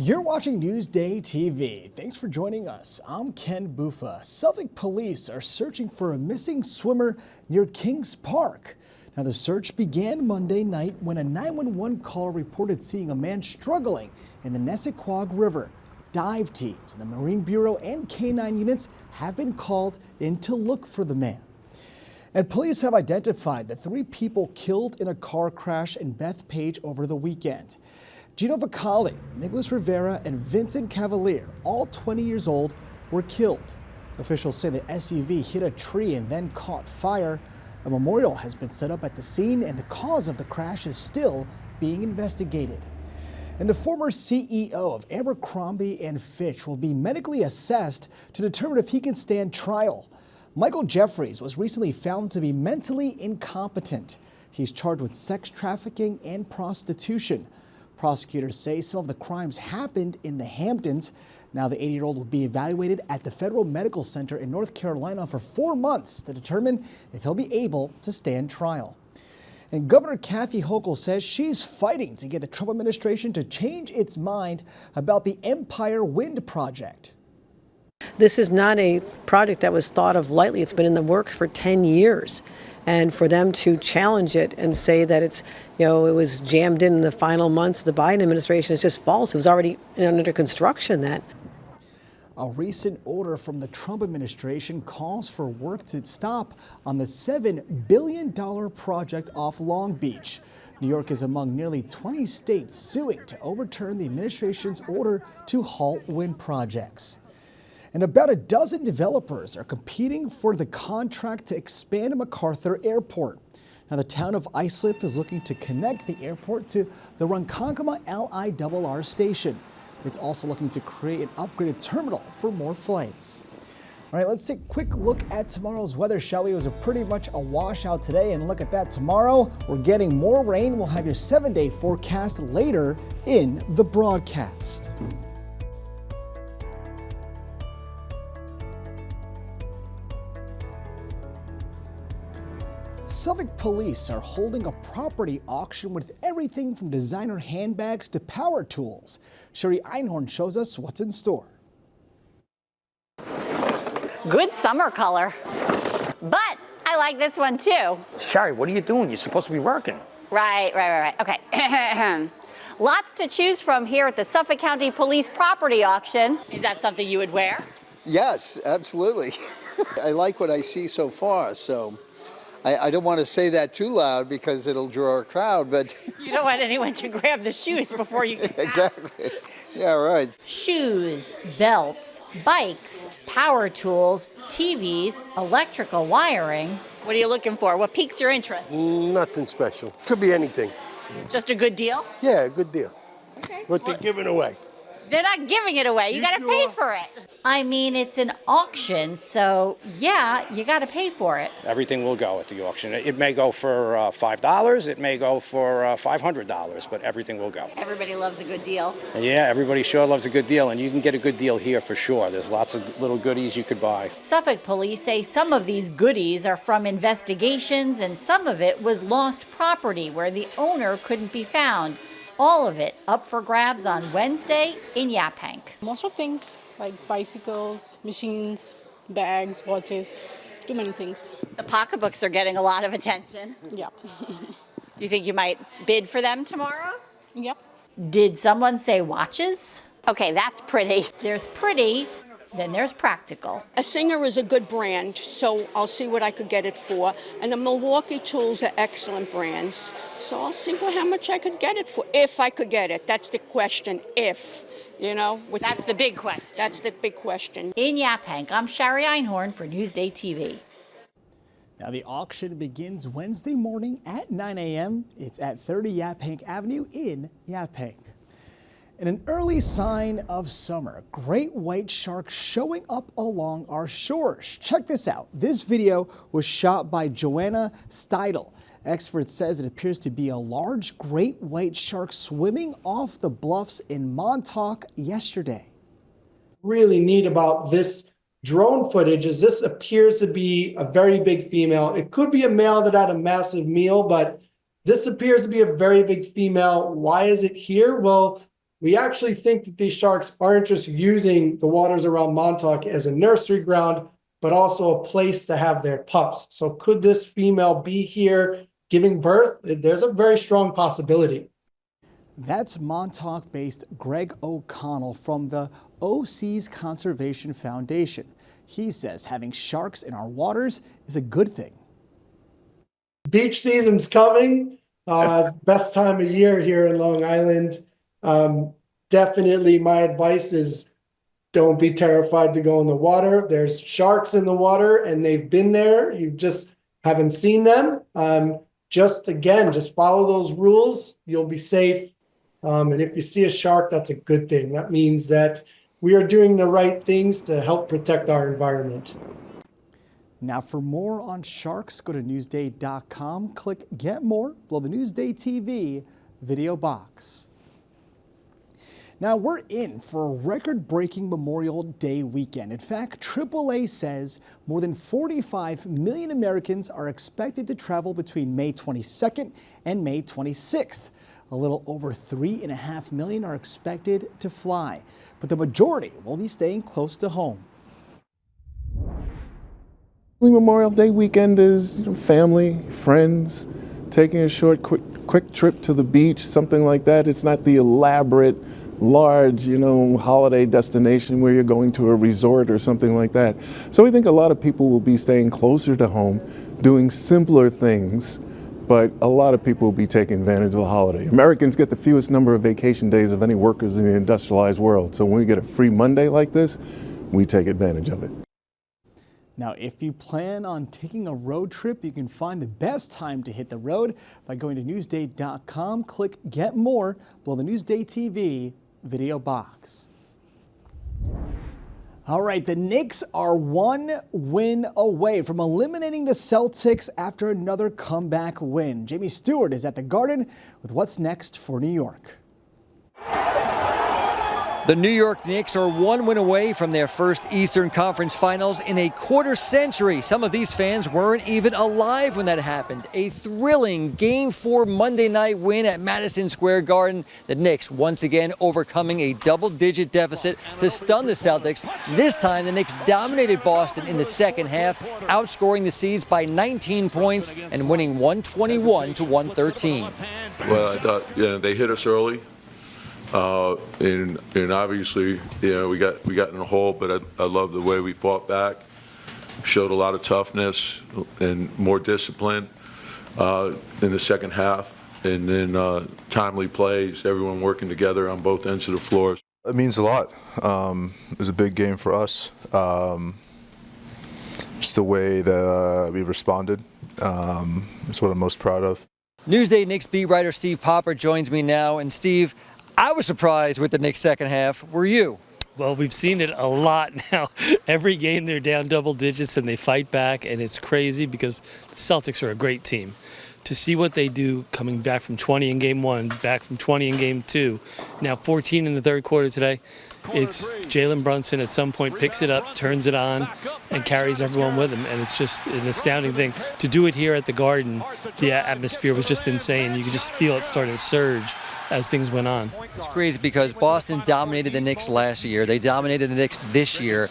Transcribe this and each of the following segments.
You're watching Newsday TV. Thanks for joining us. I'm Ken Bufa. Suffolk police are searching for a missing swimmer near Kings Park. Now, the search began Monday night when a 911 call reported seeing a man struggling in the Nessequag River. Dive teams in the Marine Bureau and K-9 units have been called in to look for the man. And police have identified the 3 people killed in a car crash in Bethpage over the weekend. Gino Vicali, Nicholas Rivera, and Vincent Cavalier, all 20 years old, were killed. Officials say the SUV hit a tree and then caught fire. A memorial has been set up at the scene, and the cause of the crash is still being investigated. And the former CEO of Abercrombie and Fitch will be medically assessed to determine if he can stand trial. Michael Jeffries was recently found to be mentally incompetent. He's charged with sex trafficking and prostitution. Prosecutors say some of the crimes happened in the Hamptons. Now the 80-year-old will be evaluated at the Federal Medical Center in North Carolina for 4 months to determine if he'll be able to stand trial. And Governor Kathy Hochul says she's fighting to get the Trump administration to change its mind about the Empire Wind project. This is not a project that was thought of lightly. It's been in the works for 10 years. And for them to challenge it and say that it's, it was jammed in the final months of the Biden administration is just false. It was already under construction then. A recent order from the Trump administration calls for work to stop on the $7 billion project off Long Beach. New York is among nearly 20 states suing to overturn the administration's order to halt wind projects. And about a dozen developers are competing for the contract to expand MacArthur Airport. Now, the town of Islip is looking to connect the airport to the Ronkonkoma LIRR station. It's also looking to create an upgraded terminal for more flights. All right, let's take a quick look at tomorrow's weather, shall we? It was pretty much a washout today, and look at that. Tomorrow, we're getting more rain. We'll have your 7-day forecast later in the broadcast. Suffolk police are holding a property auction with everything from designer handbags to power tools. Sherry Einhorn shows us what's in store. Good summer color, but I like this one too. Sherry, what are you doing? You're supposed to be working. Right. Okay. Lots to choose from here at the Suffolk County Police property auction. Is that something you would wear? Yes, absolutely. I like what I see so far, so I don't want to say that too loud because it'll draw a crowd, but You don't want anyone to grab the shoes before you get out. exactly. Yeah, right. Shoes, belts, bikes, power tools, TVs, electrical wiring. What are you looking for? What piques your interest? Nothing special. Could be anything. Just a good deal? Yeah, good deal. Okay. What they're giving away. They're not giving it away. You got to pay for it. I mean, it's an auction, so yeah, you got to pay for it. Everything will go at the auction. It may go for $5, it may go for $500, but everything will go. Everybody loves a good deal. And yeah, everybody sure loves a good deal, and you can get a good deal here for sure. There's lots of little goodies you could buy. Suffolk police say some of these goodies are from investigations and some of it was lost property where the owner couldn't be found. All of it up for grabs on Wednesday in Yaphank. Most of things like bicycles, machines, bags, watches, too many things. The pocketbooks are getting a lot of attention. Yeah. Do you think you might bid for them tomorrow? Yep. Did someone say watches? Okay, that's pretty. There's pretty, then there's practical. A Singer is a good brand, so I'll see what I could get it for. And the Milwaukee tools are excellent brands, so I'll see how much I could get it for, if I could get it. That's the question, if, That's the big question. That's the big question. In Yaphank, I'm Sherry Einhorn for Newsday TV. Now, the auction begins Wednesday morning at 9 a.m. It's at 30 Yaphank Avenue in Yaphank. And an early sign of summer, great white sharks showing up along our shores. Check this out. This video was shot by Joanna Steidel. Experts says it appears to be a large great white shark swimming off the bluffs in Montauk yesterday. Really neat about this drone footage is this appears to be a very big female. It could be a male that had a massive meal, but this appears to be a very big female. Why is it here? Well, we actually think that these sharks aren't just using the waters around Montauk as a nursery ground, but also a place to have their pups. So could this female be here giving birth? There's a very strong possibility. That's Montauk-based Greg O'Connell from the OC's Conservation Foundation. He says having sharks in our waters is a good thing. Beach season's coming. It's the best time of year here in Long Island. Definitely my advice is don't be terrified to go in the water. There's sharks in the water and they've been there. You just haven't seen them. Just follow those rules. You'll be safe. And if you see a shark, that's a good thing. That means that we are doing the right things to help protect our environment. Now for more on sharks, go to Newsday.com, click Get More below the Newsday TV video box. Now we're in for a record-breaking Memorial Day weekend. In fact, AAA says more than 45 million Americans are expected to travel between May 22nd and May 26th. A little over 3.5 million are expected to fly, but the majority will be staying close to home. Memorial Day weekend is family, friends, taking a short, quick trip to the beach, something like that. It's not the elaborate, large, holiday destination where you're going to a resort or something like that. So we think a lot of people will be staying closer to home, doing simpler things, but a lot of people will be taking advantage of the holiday. Americans get the fewest number of vacation days of any workers in the industrialized world. So when we get a free Monday like this, we take advantage of it. Now, if you plan on taking a road trip, you can find the best time to hit the road by going to Newsday.com, click Get More below the Newsday TV video box. All right, the Knicks are one win away from eliminating the Celtics after another comeback win. Jamie Stewart is at the Garden with what's next for New York. The New York Knicks are one win away from their first Eastern Conference Finals in a quarter century. Some of these fans weren't even alive when that happened. A thrilling Game 4 Monday night win at Madison Square Garden. The Knicks once again overcoming a double-digit deficit to stun the Celtics. This time, the Knicks dominated Boston in the second half, outscoring the Seeds by 19 points and winning 121-113. Well, I thought they hit us early. And obviously, we got in a hole, but I love the way we fought back, showed a lot of toughness and more discipline in the second half, and then timely plays, everyone working together on both ends of the floor. It means a lot. It was a big game for us. Just the way that we responded is what I'm most proud of. Newsday Knicks beat writer Steve Popper joins me now, and Steve, I was surprised with the Knicks' second half. Were you? Well, we've seen it a lot now. Every game they're down double digits and they fight back, and it's crazy because the Celtics are a great team. To see what they do coming back from 20 in Game 1, back from 20 in Game 2, now 14 in the third quarter today, it's Jalen Brunson at some point picks it up, turns it on, and carries everyone with him. And it's just an astounding thing. To do it here at the Garden, the atmosphere was just insane. You could just feel it starting to surge as things went on. It's crazy because Boston dominated the Knicks last year. They dominated the Knicks this year.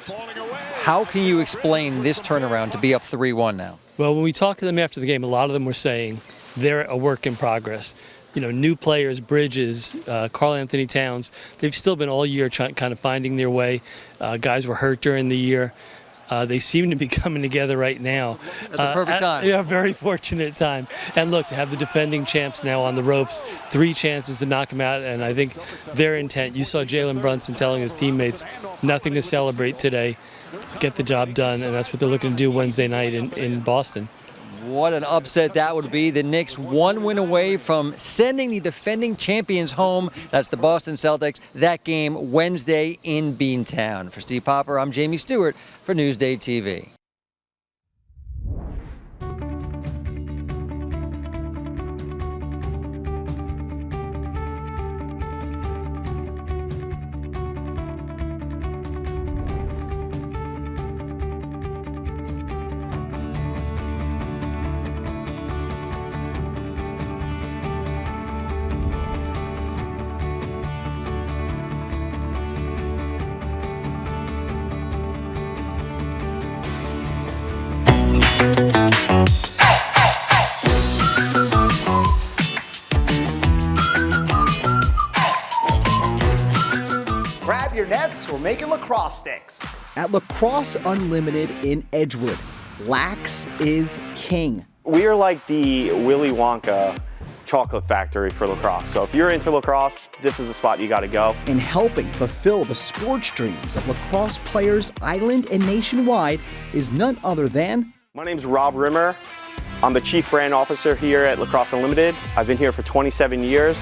How can you explain this turnaround to be up 3-1 now? Well, when we talked to them after the game, a lot of them were saying they're a work in progress. New players, Bridges, Karl Anthony Towns, they've still been all year kind of finding their way. Guys were hurt during the year. They seem to be coming together right now. That's a perfect time. Yeah, very fortunate time. And look, to have the defending champs now on the ropes, 3 chances to knock them out, and I think their intent, you saw Jalen Brunson telling his teammates, nothing to celebrate today, get the job done, and that's what they're looking to do Wednesday night in Boston. What an upset that would be. The Knicks one win away from sending the defending champions home. That's the Boston Celtics. That game Wednesday in Beantown. For Steve Popper, I'm Jamie Stewart for Newsday TV. your nets, we're making lacrosse sticks. At Lacrosse Unlimited in Edgewood, lax is king. We are like the Willy Wonka chocolate factory for lacrosse. So if you're into lacrosse, this is the spot you got to go. And helping fulfill the sports dreams of lacrosse players island and nationwide is none other than... My name's Rob Rimmer. I'm the Chief Brand Officer here at Lacrosse Unlimited. I've been here for 27 years.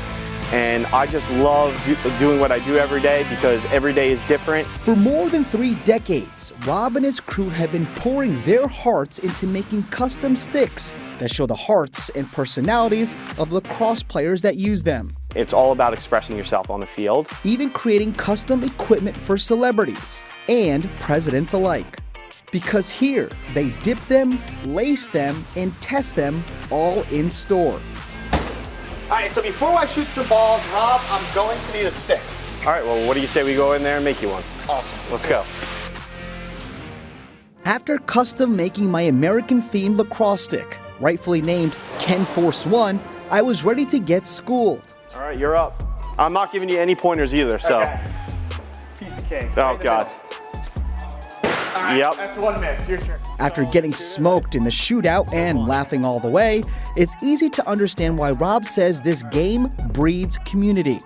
And I just love doing what I do every day because every day is different. For more than 3 decades, Rob and his crew have been pouring their hearts into making custom sticks that show the hearts and personalities of lacrosse players that use them. It's all about expressing yourself on the field. Even creating custom equipment for celebrities and presidents alike. Because here, they dip them, lace them, and test them all in store. All right, so before I shoot some balls, Rob, I'm going to need a stick. All right, well, what do you say we go in there and make you one? Awesome. Let's go. After custom making my American-themed lacrosse stick, rightfully named Ken Force One, I was ready to get schooled. All right, you're up. I'm not giving you any pointers either, so. Okay. Piece of cake. Oh, God. All right, yep. That's one miss. Your turn. After getting smoked in the shootout and laughing all the way, it's easy to understand why Rob says this game breeds community.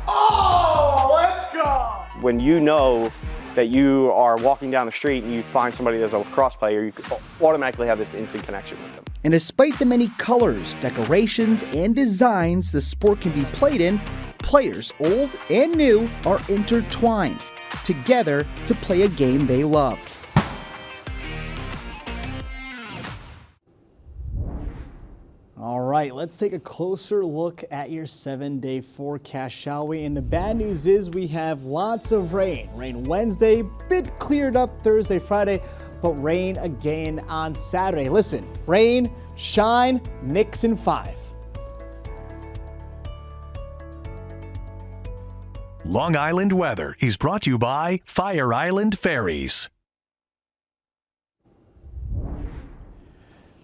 Oh, let's go! When you know that you are walking down the street and you find somebody that's a lacrosse player, you automatically have this instant connection with them. And despite the many colors, decorations, and designs the sport can be played in, players old and new are intertwined together to play a game they love. All right, let's take a closer look at your 7-day forecast, shall we? And the bad news is we have lots of rain. Rain Wednesday, bit cleared up Thursday, Friday, but rain again on Saturday. Listen, rain, shine, Knicks in 5. Long Island weather is brought to you by Fire Island Ferries.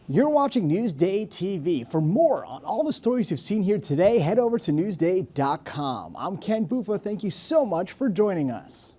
You're watching Newsday TV. For more on all the stories you've seen here today, head over to Newsday.com. I'm Ken Buffa. Thank you so much for joining us.